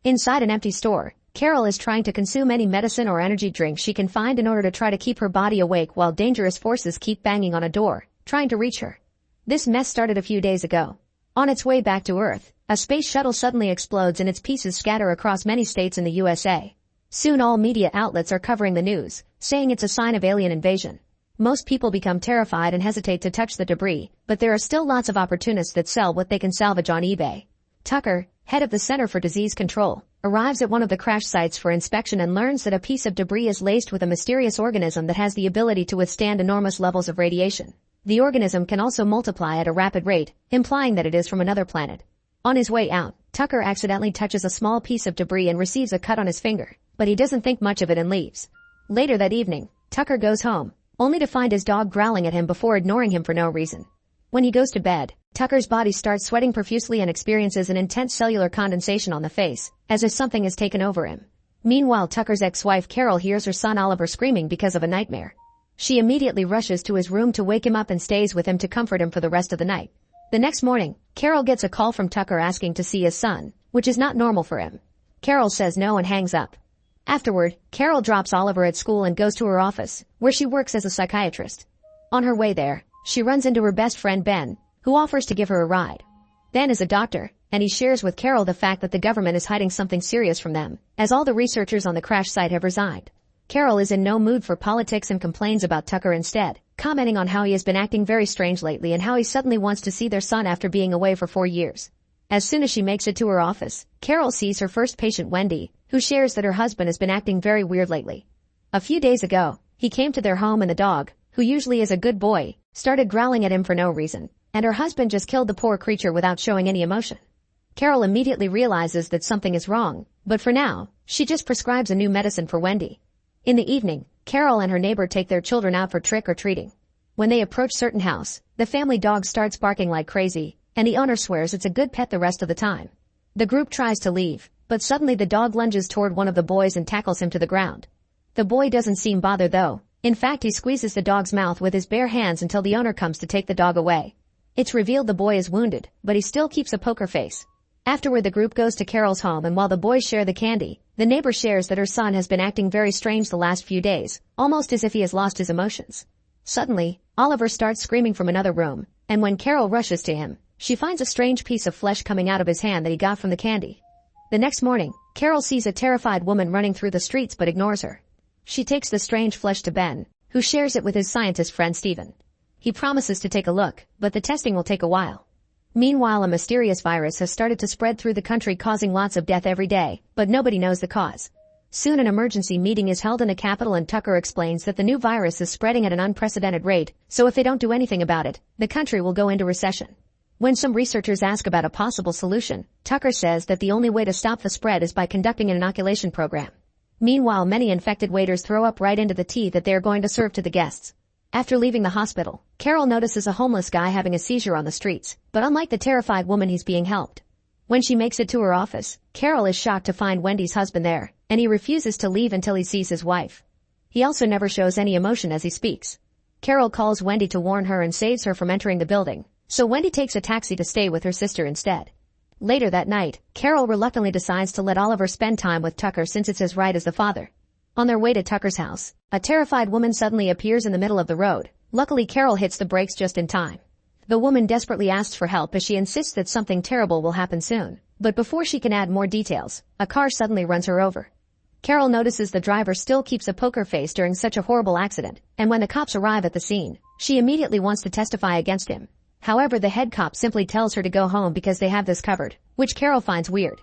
Inside an empty store, Carol is trying to consume any medicine or energy drink she can find in order to try to keep her body awake while dangerous forces keep banging on a door, trying to reach her. This mess started a few days ago. On its way back to Earth, a space shuttle suddenly explodes and its pieces scatter across many states in the USA. Soon all media outlets are covering the news, saying it's a sign of alien invasion. Most people become terrified and hesitate to touch the debris, but there are still lots of opportunists that sell what they can salvage on eBay. Tucker, head of the Center for Disease Control, arrives at one of the crash sites for inspection and learns that a piece of debris is laced with a mysterious organism that has the ability to withstand enormous levels of radiation. The organism can also multiply at a rapid rate, implying that it is from another planet. On his way out, Tucker accidentally touches a small piece of debris and receives a cut on his finger, but he doesn't think much of it and leaves. Later that evening, Tucker goes home, only to find his dog growling at him before ignoring him for no reason. When he goes to bed, Tucker's body starts sweating profusely and experiences an intense cellular condensation on the face, as if something has taken over him. Meanwhile, Tucker's ex-wife Carol hears her son Oliver screaming because of a nightmare. She immediately rushes to his room to wake him up and stays with him to comfort him for the rest of the night. The next morning, Carol gets a call from Tucker asking to see his son, which is not normal for him. Carol says no and hangs up. Afterward, Carol drops Oliver at school and goes to her office, where she works as a psychiatrist. On her way there, she runs into her best friend Ben, who offers to give her a ride. Ben is a doctor, and he shares with Carol the fact that the government is hiding something serious from them, as all the researchers on the crash site have resigned. Carol is in no mood for politics and complains about Tucker instead, commenting on how he has been acting very strange lately and how he suddenly wants to see their son after being away for 4 years. As soon as she makes it to her office, Carol sees her first patient Wendy, who shares that her husband has been acting very weird lately. A few days ago, he came to their home and the dog, who usually is a good boy, started growling at him for no reason, and her husband just killed the poor creature without showing any emotion. Carol immediately realizes that something is wrong, but for now, she just prescribes a new medicine for Wendy. In the evening, Carol and her neighbor take their children out for trick-or-treating. When they approach certain house, the family dog starts barking like crazy, and the owner swears it's a good pet the rest of the time. The group tries to leave, but suddenly the dog lunges toward one of the boys and tackles him to the ground. The boy doesn't seem bothered though. In fact, he squeezes the dog's mouth with his bare hands until the owner comes to take the dog away. It's revealed the boy is wounded, but he still keeps a poker face. Afterward, the group goes to Carol's home, and while the boys share the candy, the neighbor shares that her son has been acting very strange the last few days, almost as if he has lost his emotions. Suddenly, Oliver starts screaming from another room, and when Carol rushes to him, she finds a strange piece of flesh coming out of his hand that he got from the candy. The next morning, Carol sees a terrified woman running through the streets but ignores her. She takes the strange flesh to Ben, who shares it with his scientist friend Stephen. He promises to take a look, but the testing will take a while. Meanwhile, a mysterious virus has started to spread through the country, causing lots of death every day, but nobody knows the cause. Soon an emergency meeting is held in the capital and Tucker explains that the new virus is spreading at an unprecedented rate, so if they don't do anything about it, the country will go into recession. When some researchers ask about a possible solution, Tucker says that the only way to stop the spread is by conducting an inoculation program. Meanwhile, many infected waiters throw up right into the tea that they are going to serve to the guests. After leaving the hospital, Carol notices a homeless guy having a seizure on the streets, but unlike the terrified woman, he's being helped. When she makes it to her office, Carol is shocked to find Wendy's husband there, and he refuses to leave until he sees his wife. He also never shows any emotion as he speaks. Carol calls Wendy to warn her and saves her from entering the building, so Wendy takes a taxi to stay with her sister instead. Later that night, Carol reluctantly decides to let Oliver spend time with Tucker since it's his right as the father. On their way to Tucker's house, a terrified woman suddenly appears in the middle of the road. Luckily, Carol hits the brakes just in time. The woman desperately asks for help as she insists that something terrible will happen soon. But before she can add more details, a car suddenly runs her over. Carol notices the driver still keeps a poker face during such a horrible accident, and when the cops arrive at the scene, she immediately wants to testify against him. However, the head cop simply tells her to go home because they have this covered, which Carol finds weird.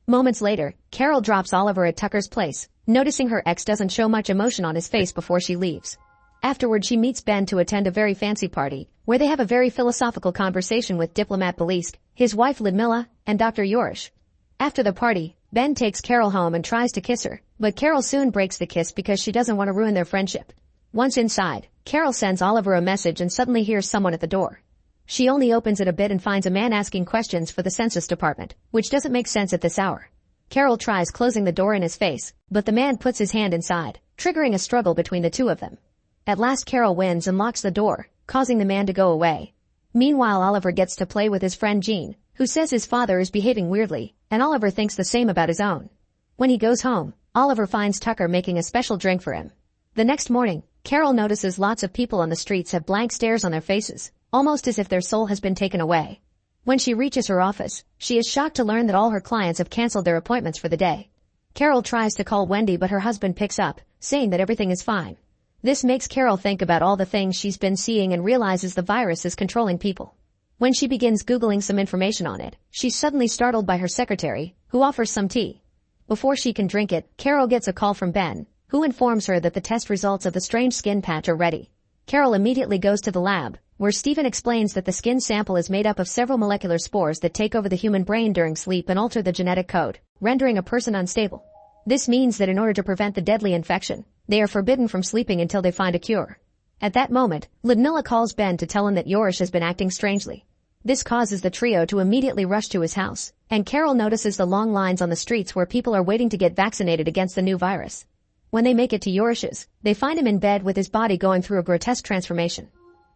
Moments later, Carol drops Oliver at Tucker's place, noticing her ex doesn't show much emotion on his face before she leaves. Afterward, she meets Ben to attend a very fancy party, where they have a very philosophical conversation with diplomat Belisk, his wife Ludmilla, and Dr. Yorish. After the party, Ben takes Carol home and tries to kiss her, but Carol soon breaks the kiss because she doesn't want to ruin their friendship. Once inside, Carol sends Oliver a message and suddenly hears someone at the door. She only opens it a bit and finds a man asking questions for the census department, which doesn't make sense at this hour. Carol tries closing the door in his face, but the man puts his hand inside, triggering a struggle between the two of them. At last, Carol wins and locks the door, causing the man to go away. Meanwhile, Oliver gets to play with his friend Jean, who says his father is behaving weirdly, and Oliver thinks the same about his own. When he goes home, Oliver finds Tucker making a special drink for him. The next morning, Carol notices lots of people on the streets have blank stares on their faces, almost as if their soul has been taken away. When she reaches her office, she is shocked to learn that all her clients have canceled their appointments for the day. Carol tries to call Wendy, but her husband picks up, saying that everything is fine. This makes Carol think about all the things she's been seeing and realizes the virus is controlling people. When she begins Googling some information on it, she's suddenly startled by her secretary, who offers some tea. Before she can drink it, Carol gets a call from Ben, who informs her that the test results of the strange skin patch are ready. Carol immediately goes to the lab, where Stephen explains that the skin sample is made up of several molecular spores that take over the human brain during sleep and alter the genetic code, rendering a person unstable. This means that in order to prevent the deadly infection, they are forbidden from sleeping until they find a cure. At that moment, Ludmilla calls Ben to tell him that Yorish has been acting strangely. This causes the trio to immediately rush to his house, and Carol notices the long lines on the streets where people are waiting to get vaccinated against the new virus. When they make it to Yorish's, they find him in bed with his body going through a grotesque transformation.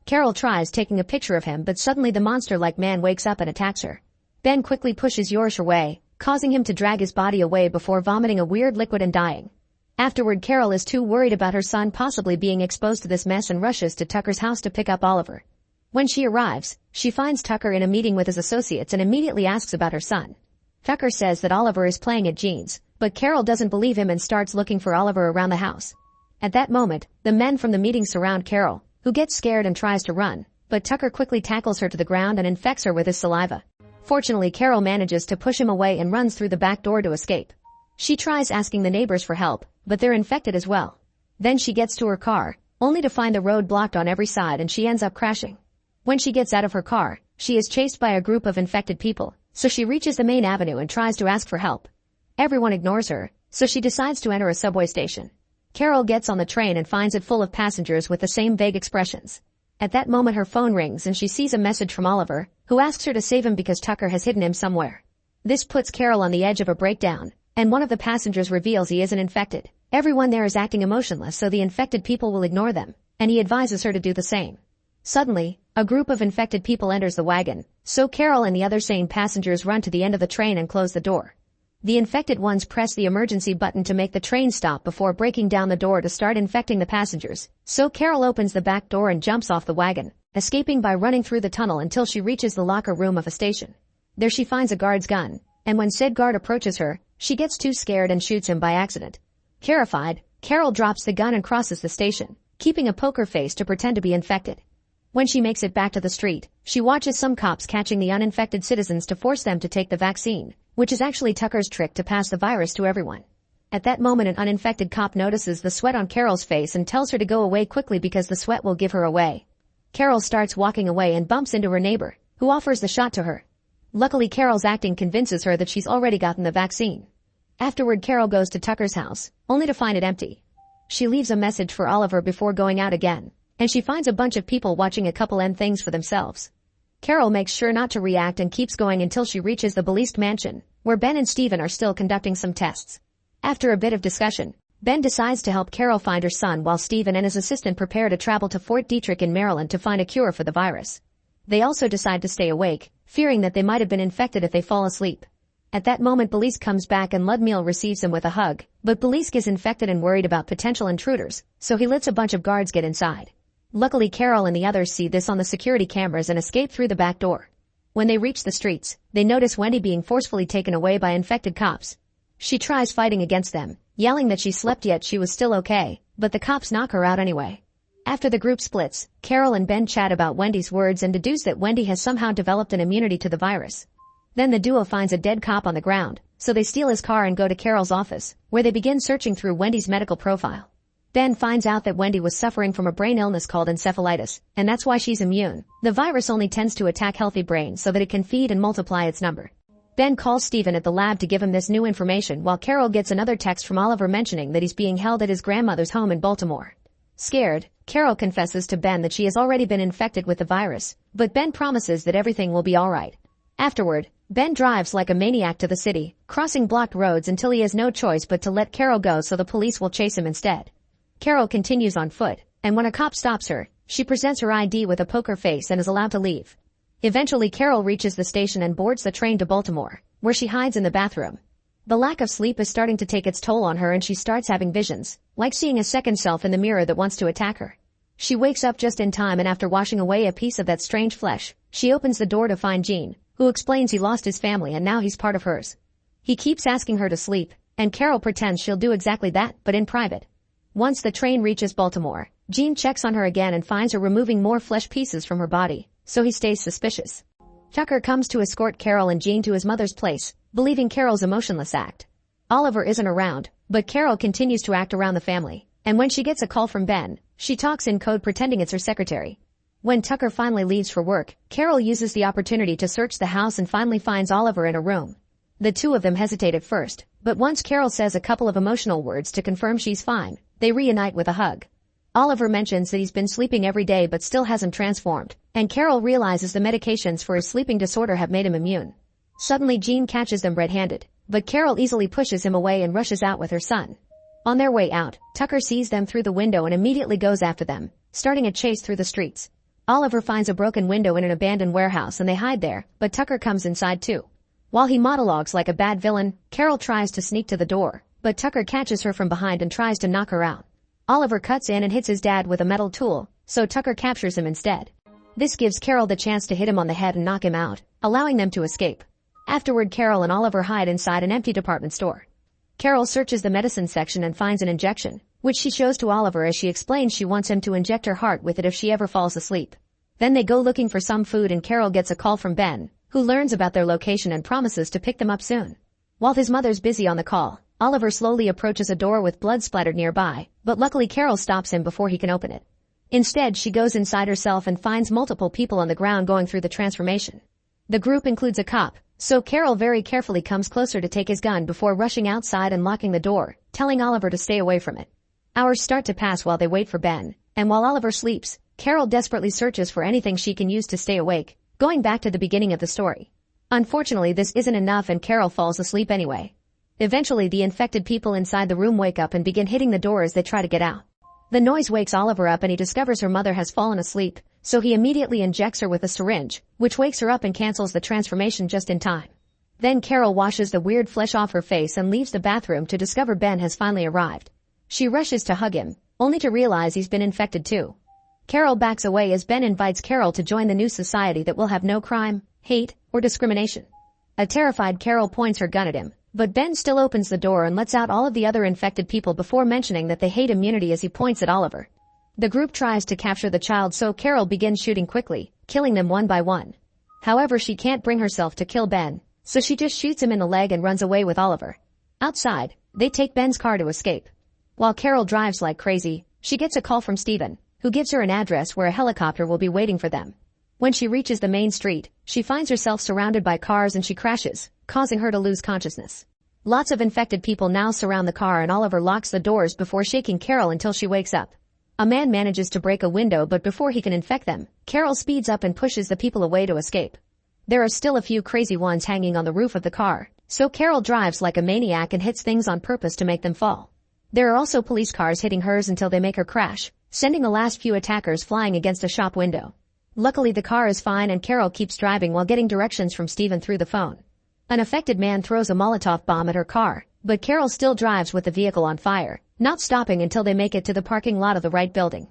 Carol tries taking a picture of him, but suddenly the monster-like man wakes up and attacks her. Ben quickly pushes Yorish away, causing him to drag his body away before vomiting a weird liquid and dying. Afterward, Carol is too worried about her son possibly being exposed to this mess and rushes to Tucker's house to pick up Oliver. When she arrives, she finds Tucker in a meeting with his associates and immediately asks about her son. Tucker says that Oliver is playing at Jean's, but Carol doesn't believe him and starts looking for Oliver around the house. At that moment, the men from the meeting surround Carol, who gets scared and tries to run, but Tucker quickly tackles her to the ground and infects her with his saliva. Fortunately, Carol manages to push him away and runs through the back door to escape. She tries asking the neighbors for help, but they're infected as well. Then she gets to her car, only to find the road blocked on every side and she ends up crashing. When she gets out of her car, she is chased by a group of infected people, so she reaches the main avenue and tries to ask for help. Everyone ignores her, so she decides to enter a subway station. Carol gets on the train and finds it full of passengers with the same vague expressions. At that moment her phone rings and she sees a message from Oliver, who asks her to save him because Tucker has hidden him somewhere. This puts Carol on the edge of a breakdown, and one of the passengers reveals he isn't infected. Everyone there is acting emotionless, so the infected people will ignore them, and he advises her to do the same. Suddenly, a group of infected people enters the wagon, so Carol and the other sane passengers run to the end of the train and close the door. The infected ones press the emergency button to make the train stop before breaking down the door to start infecting the passengers, so Carol opens the back door and jumps off the wagon, escaping by running through the tunnel until she reaches the locker room of a station. There she finds a guard's gun, and when said guard approaches her, she gets too scared and shoots him by accident. Terrified, Carol drops the gun and crosses the station, keeping a poker face to pretend to be infected. When she makes it back to the street, she watches some cops catching the uninfected citizens to force them to take the vaccine, which is actually Tucker's trick to pass the virus to everyone. At that moment an uninfected cop notices the sweat on Carol's face and tells her to go away quickly because the sweat will give her away. Carol starts walking away and bumps into her neighbor, who offers the shot to her. Luckily Carol's acting convinces her that she's already gotten the vaccine. Afterward Carol goes to Tucker's house, only to find it empty. She leaves a message for Oliver before going out again, and she finds a bunch of people watching a couple end things for themselves. Carol makes sure not to react and keeps going until she reaches the Beleased mansion, where Ben and Stephen are still conducting some tests. After a bit of discussion, Ben decides to help Carol find her son while Stephen and his assistant prepare to travel to Fort Detrick in Maryland to find a cure for the virus. They also decide to stay awake, fearing that they might have been infected if they fall asleep. At that moment Belize comes back and Ludmilla receives him with a hug, but Belize is infected and worried about potential intruders, so he lets a bunch of guards get inside. Luckily Carol and the others see this on the security cameras and escape through the back door. When they reach the streets, they notice Wendy being forcefully taken away by infected cops. She tries fighting against them, yelling that she slept yet she was still okay, but the cops knock her out anyway. After the group splits, Carol and Ben chat about Wendy's words and deduce that Wendy has somehow developed an immunity to the virus. Then the duo finds a dead cop on the ground, so they steal his car and go to Carol's office, where they begin searching through Wendy's medical profile. Ben finds out that Wendy was suffering from a brain illness called encephalitis, and that's why she's immune. The virus only tends to attack healthy brains so that it can feed and multiply its number. Ben calls Stephen at the lab to give him this new information while Carol gets another text from Oliver mentioning that he's being held at his grandmother's home in Baltimore. Scared, Carol confesses to Ben that she has already been infected with the virus, but Ben promises that everything will be alright. Afterward, Ben drives like a maniac to the city, crossing blocked roads until he has no choice but to let Carol go so the police will chase him instead. Carol continues on foot, and when a cop stops her, she presents her ID with a poker face and is allowed to leave. Eventually Carol reaches the station and boards the train to Baltimore, where she hides in the bathroom. The lack of sleep is starting to take its toll on her and she starts having visions, like seeing a second self in the mirror that wants to attack her. She wakes up just in time and after washing away a piece of that strange flesh, she opens the door to find Gene, who explains he lost his family and now he's part of hers. He keeps asking her to sleep, and Carol pretends she'll do exactly that, but in private. Once the train reaches Baltimore, Gene checks on her again and finds her removing more flesh pieces from her body, so he stays suspicious. Tucker comes to escort Carol and Gene to his mother's place, believing Carol's a motionless act. Oliver isn't around, but Carol continues to act around the family, and when she gets a call from Ben, she talks in code pretending it's her secretary. When Tucker finally leaves for work, Carol uses the opportunity to search the house and finally finds Oliver in a room. The two of them hesitate at first, but once Carol says a couple of emotional words to confirm she's fine, they reunite with a hug. Oliver mentions that he's been sleeping every day but still hasn't transformed, and Carol realizes the medications for his sleeping disorder have made him immune. Suddenly Gene catches them red-handed, but Carol easily pushes him away and rushes out with her son. On their way out, Tucker sees them through the window and immediately goes after them, starting a chase through the streets. Oliver finds a broken window in an abandoned warehouse and they hide there, but Tucker comes inside too. While he monologues like a bad villain, Carol tries to sneak to the door, but Tucker catches her from behind and tries to knock her out. Oliver cuts in and hits his dad with a metal tool, so Tucker captures him instead. This gives Carol the chance to hit him on the head and knock him out, allowing them to escape. Afterward, Carol and Oliver hide inside an empty department store. Carol searches the medicine section and finds an injection, which she shows to Oliver as she explains she wants him to inject her heart with it if she ever falls asleep. Then they go looking for some food and Carol gets a call from Ben, who learns about their location and promises to pick them up soon. While his mother's busy on the call, Oliver slowly approaches a door with blood splattered nearby, but luckily Carol stops him before he can open it. Instead, she goes inside herself and finds multiple people on the ground going through the transformation. The group includes a cop, so Carol very carefully comes closer to take his gun before rushing outside and locking the door, telling Oliver to stay away from it. Hours start to pass while they wait for Ben, and while Oliver sleeps, Carol desperately searches for anything she can use to stay awake, going back to the beginning of the story. Unfortunately, this isn't enough and Carol falls asleep anyway. Eventually, the infected people inside the room wake up and begin hitting the door as they try to get out. The noise wakes Oliver up and he discovers her mother has fallen asleep, so he immediately injects her with a syringe, which wakes her up and cancels the transformation just in time. Then Carol washes the weird flesh off her face and leaves the bathroom to discover Ben has finally arrived. She rushes to hug him, only to realize he's been infected too. Carol backs away as Ben invites Carol to join the new society that will have no crime, hate, or discrimination. A terrified Carol points her gun at him, but Ben still opens the door and lets out all of the other infected people before mentioning that they hate immunity as he points at Oliver. The group tries to capture the child, so Carol begins shooting quickly, killing them one by one. However, she can't bring herself to kill Ben, so she just shoots him in the leg and runs away with Oliver. Outside, they take Ben's car to escape. While Carol drives like crazy, she gets a call from Steven, who gives her an address where a helicopter will be waiting for them. When she reaches the main street, she finds herself surrounded by cars and she crashes, causing her to lose consciousness. Lots of infected people now surround the car and Oliver locks the doors before shaking Carol until she wakes up. A man manages to break a window, but before he can infect them, Carol speeds up and pushes the people away to escape. There are still a few crazy ones hanging on the roof of the car, so Carol drives like a maniac and hits things on purpose to make them fall. There are also police cars hitting hers until they make her crash, sending the last few attackers flying against a shop window. Luckily, the car is fine and Carol keeps driving while getting directions from Steven through the phone. An affected man throws a Molotov bomb at her car, but Carol still drives with the vehicle on fire, not stopping until they make it to the parking lot of the right building.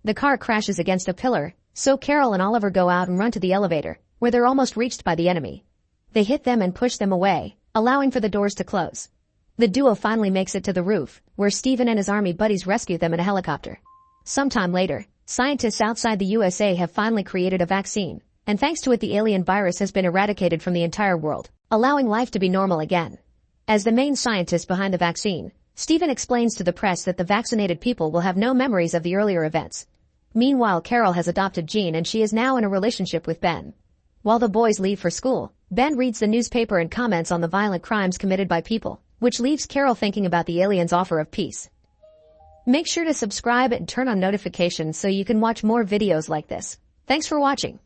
The car crashes against a pillar, so Carol and Oliver go out and run to the elevator, where they're almost reached by the enemy. They hit them and push them away, allowing for the doors to close. The duo finally makes it to the roof, where Steven and his army buddies rescue them in a helicopter. Sometime later, scientists outside the USA have finally created a vaccine, and thanks to it the alien virus has been eradicated from the entire world, allowing life to be normal again. As the main scientist behind the vaccine, Steven explains to the press that the vaccinated people will have no memories of the earlier events. Meanwhile, Carol has adopted Gene and she is now in a relationship with Ben. While the boys leave for school, Ben reads the newspaper and comments on the violent crimes committed by people, which leaves Carol thinking about the aliens' offer of peace. Make sure to subscribe and turn on notifications so you can watch more videos like this. Thanks for watching.